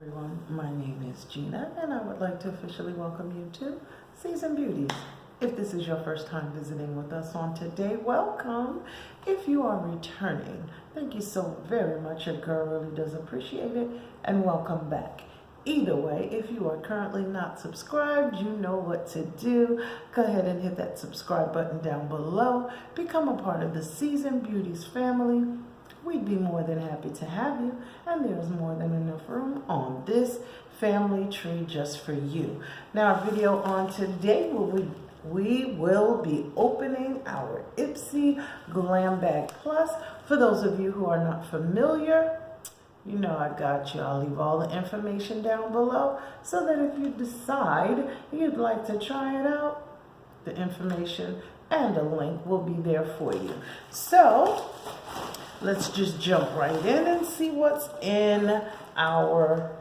Everyone, my name is Gina and I would like to officially welcome you to Season Beauties. If this is your first time visiting with us on today, welcome. If you are returning, thank you so very much. Your girl really does appreciate it, and welcome back. Either way, if you are currently not subscribed, you know what to do. Go ahead and hit that subscribe button down below. Become a part of the Season Beauties family. We'd be more than happy to have you, and there's more than enough room on this family tree just for you. Now, our video on today, we will be opening our IPSY Glam Bag Plus. For those of you who are not familiar, you know I got you. I'll leave all the information down below so that if you decide you'd like to try it out, the information and a link will be there for you. So let's just jump right in and see what's in our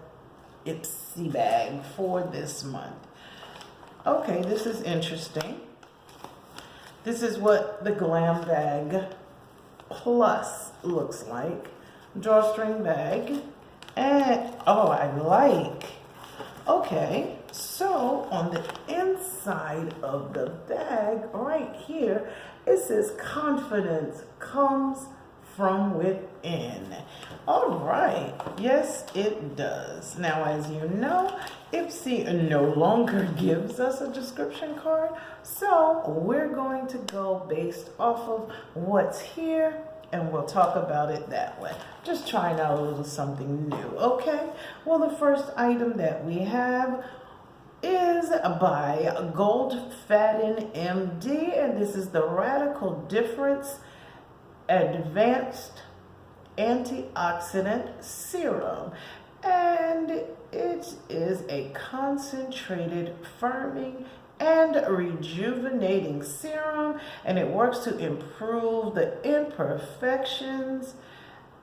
IPSY bag for this month. Okay, this is interesting. This is what the Glam Bag Plus looks like. Drawstring bag. And, oh, I like. Okay, so on the inside of the bag right here, it says confidence comes from within. All right, yes it does. Now, as you know, IPSY no longer gives us a description card, so we're going to go based off of what's here, and we'll talk about it that way. Just trying out a little something new, okay? Well, the first item that we have is by Gold Faden MD, and this is the Radical Difference Advanced Antioxidant Serum, and it is a concentrated firming and rejuvenating serum, and it works to improve the imperfections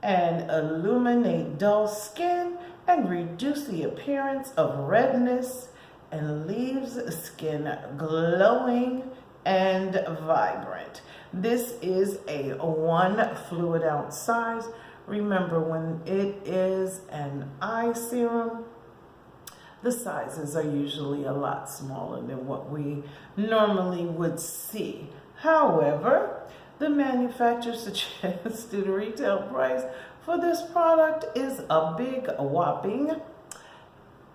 and illuminate dull skin and reduce the appearance of redness and leaves skin glowing and vibrant. This is a 1 fluid ounce size. Remember, when it is an eye serum, the sizes are usually a lot smaller than what we normally would see. However, the manufacturer suggested retail price for this product is a big whopping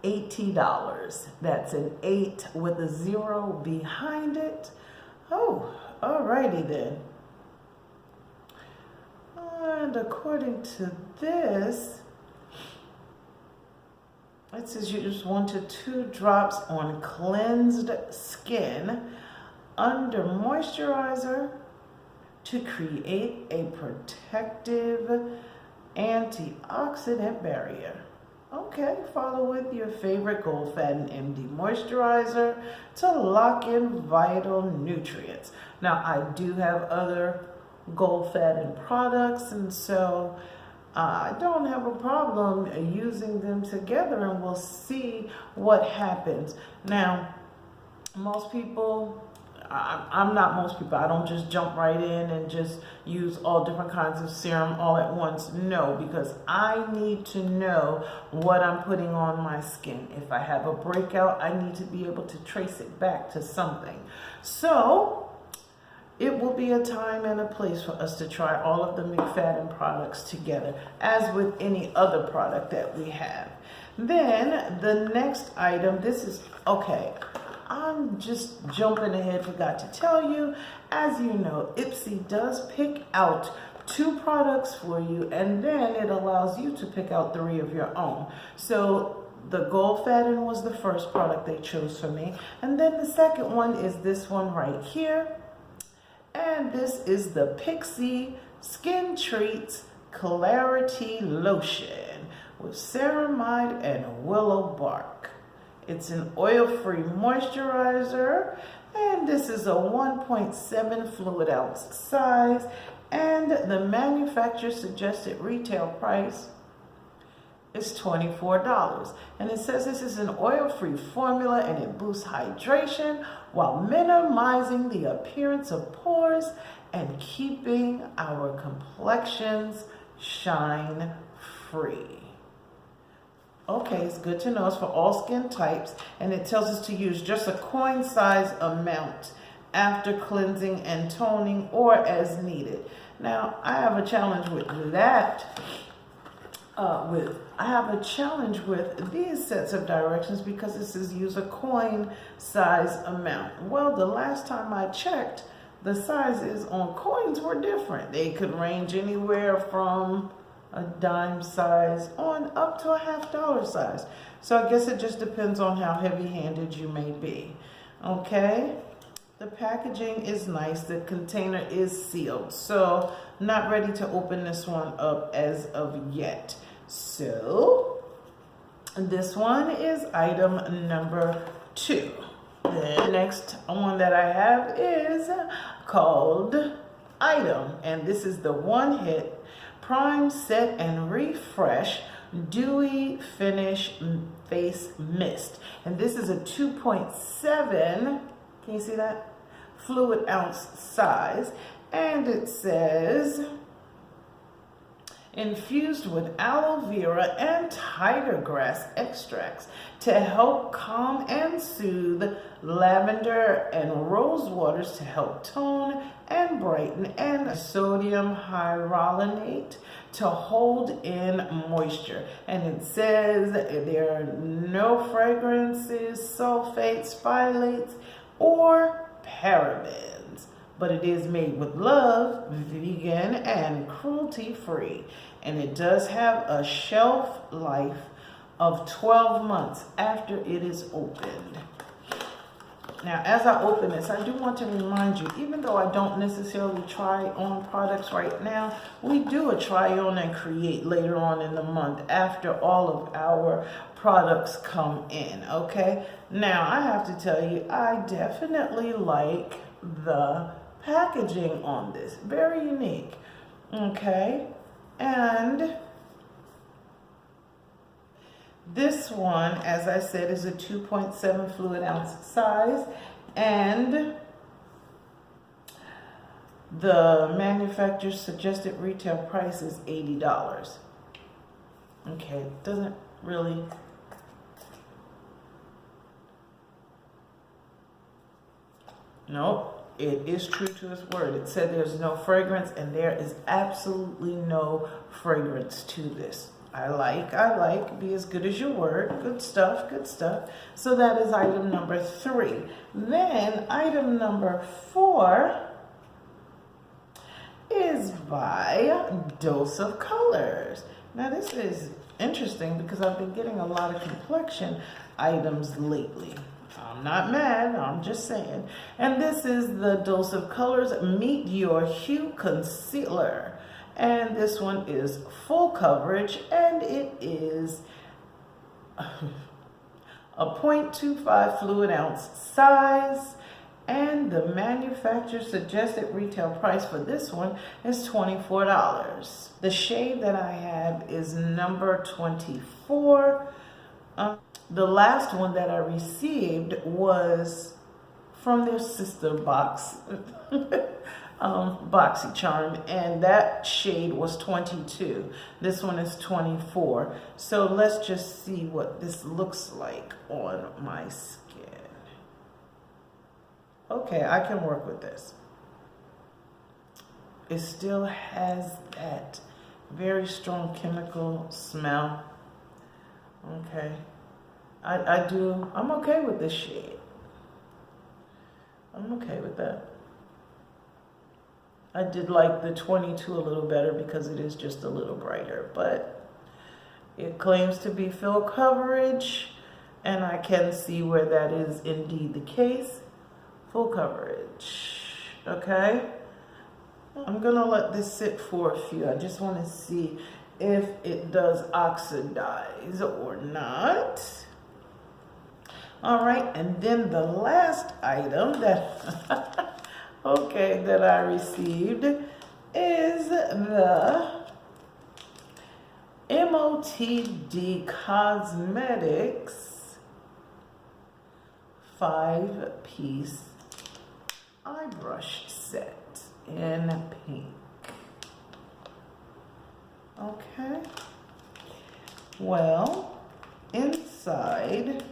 $80. That's an 8 with a 0 behind it. Oh, alrighty then. And according to this, it says you use 1 to 2 drops on cleansed skin under moisturizer to create a protective antioxidant barrier. Okay, follow with your favorite Gold Faden MD moisturizer to lock in vital nutrients. Now, I do have other Gold Faden products, and so I don't have a problem using them together, and we'll see what happens. Now, most people, I'm not most people, I don't just jump right in and just use all different kinds of serum all at once. No, because I need to know what I'm putting on my skin. If I have a breakout, I need to be able to trace it back to something. So it will be a time and a place for us to try all of the McFadden products together, as with any other product that we have. Then the next item, this is, okay, I'm just jumping ahead, forgot to tell you. As you know, IPSY does pick out 2 products for you, and then it allows you to pick out 3 of your own. So the Gold Faden was the first product they chose for me, and then the second one is this one right here. And this is the Pixie Skin Treats Clarity Lotion with ceramide and willow bark. It's an oil-free moisturizer, and this is a 1.7 fluid ounce size, and the manufacturer suggested retail price is $24. And it says this is an oil-free formula, and it boosts hydration while minimizing the appearance of pores and keeping our complexions shine free. Okay, it's good to know. It's for all skin types, and it tells us to use just a coin size amount after cleansing and toning or as needed. Now, I have a challenge with that. I have a challenge with these sets of directions because it says use a coin size amount. Well, the last time I checked, the sizes on coins were different. They could range anywhere from a dime size on up to a $50 size. So I guess it just depends on how heavy-handed you may be. Okay, the packaging is nice. The container is sealed, so not ready to open this one up as of yet. So this one is item number 2. The next one that I have is called Item, and this is the One Hit Prime, Set, and Refresh Dewy Finish Face Mist. And this is a 2.7, can you see that? Fluid ounce size. And it says, infused with aloe vera and tiger grass extracts to help calm and soothe, lavender and rose waters to help tone and brighten, and sodium hyaluronate to hold in moisture. And it says there are no fragrances, sulfates, phthalates, or parabens, but it is made with love, vegan, and cruelty-free. And it does have a shelf life of 12 months after it is opened. Now, as I open this, I do want to remind you, even though I don't necessarily try on products right now, we do a try on and create later on in the month after all of our products come in, okay? Now, I have to tell you, I definitely like the packaging on this. Very unique, okay? And this one, as I said, is a 2.7 fluid ounce size, and the manufacturer's suggested retail price is $80. Okay, doesn't really... Nope. It is true to its word. It said there's no fragrance, and there is absolutely no fragrance to this. I like, be as good as your word. Good stuff, good stuff. So that is item number 3. Then item number 4 is by Dose of Colors. Now this is interesting because I've been getting a lot of complexion items lately. I'm not mad, I'm just saying. And this is the Dose of Colors Meet Your Hue Concealer. And this one is full coverage, and it is a 0.25 fluid ounce size. And the manufacturer suggested retail price for this one is $24. The shade that I have is number 24. The last one that I received was from their sister box, BoxyCharm, and that shade was 22. This one is 24. So let's just see what this looks like on my skin. Okay, I can work with this. It still has that very strong chemical smell. Okay. I'm okay with this shade. I'm okay with that. I did like the 22 a little better because it is just a little brighter, but it claims to be full coverage, and I can see where that is indeed the case. Full coverage, okay? I'm gonna let this sit for a few. I just want to see if it does oxidize or not. All right, and then the last item that okay, that I received is the MOTD Cosmetics 5-piece eye brush set in pink. Okay, well, inside,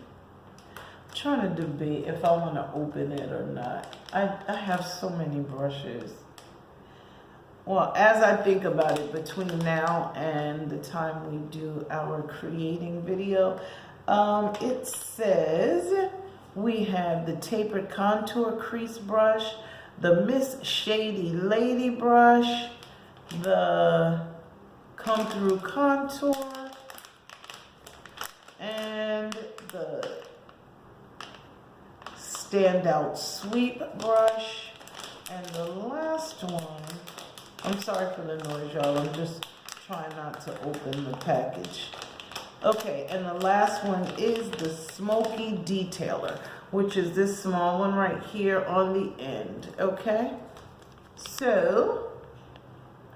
I'm trying to debate if I want to open it or not. I have so many brushes. Well, as I think about it, between now and the time we do our creating video, it says we have the tapered contour crease brush, the Miss Shady Lady brush, the come through contour, and the standout sweep brush, and the last one, I'm sorry for the noise, y'all. I'm just trying not to open the package. Okay, and the last one is the Smoky Detailer, which is this small one right here on the end. Okay, so,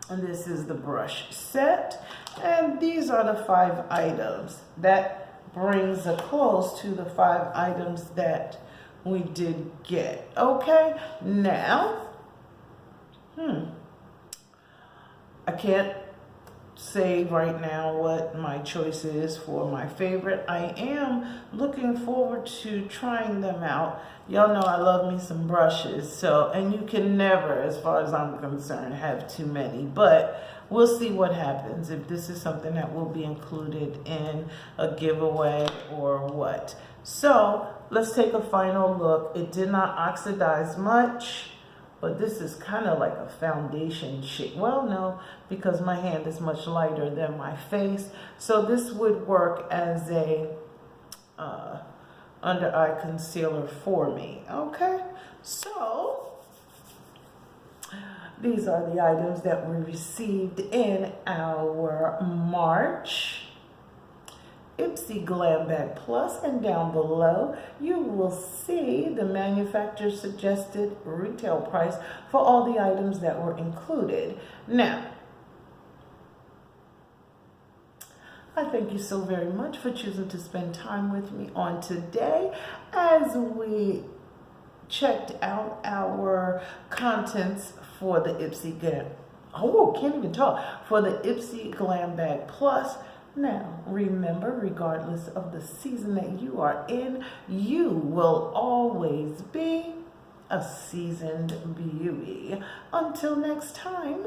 and this is the brush set, and these are the 5 items. That brings a close to the 5 items that we did get. Okay, now, I can't say right now what my choice is for my favorite. I am looking forward to trying them out. Y'all know I love me some brushes, so, and you can never, as far as I'm concerned, have too many, but we'll see what happens, if this is something that will be included in a giveaway or what. So let's take a final look. It did not oxidize much, but this is kind of like a foundation shade. Well, no, because my hand is much lighter than my face. So this would work as a under eye concealer for me. Okay, so these are the items that we received in our March IPSY Glam Bag Plus, and down below you will see the manufacturer suggested retail price for all the items that were included. Now, I thank you so very much for choosing to spend time with me on today as we checked out our contents for the IPSY Glam. Oh, can't even talk. For the IPSY Glam Bag Plus. Now, remember, regardless of the season that you are in, you will always be a seasoned beauty. Until next time.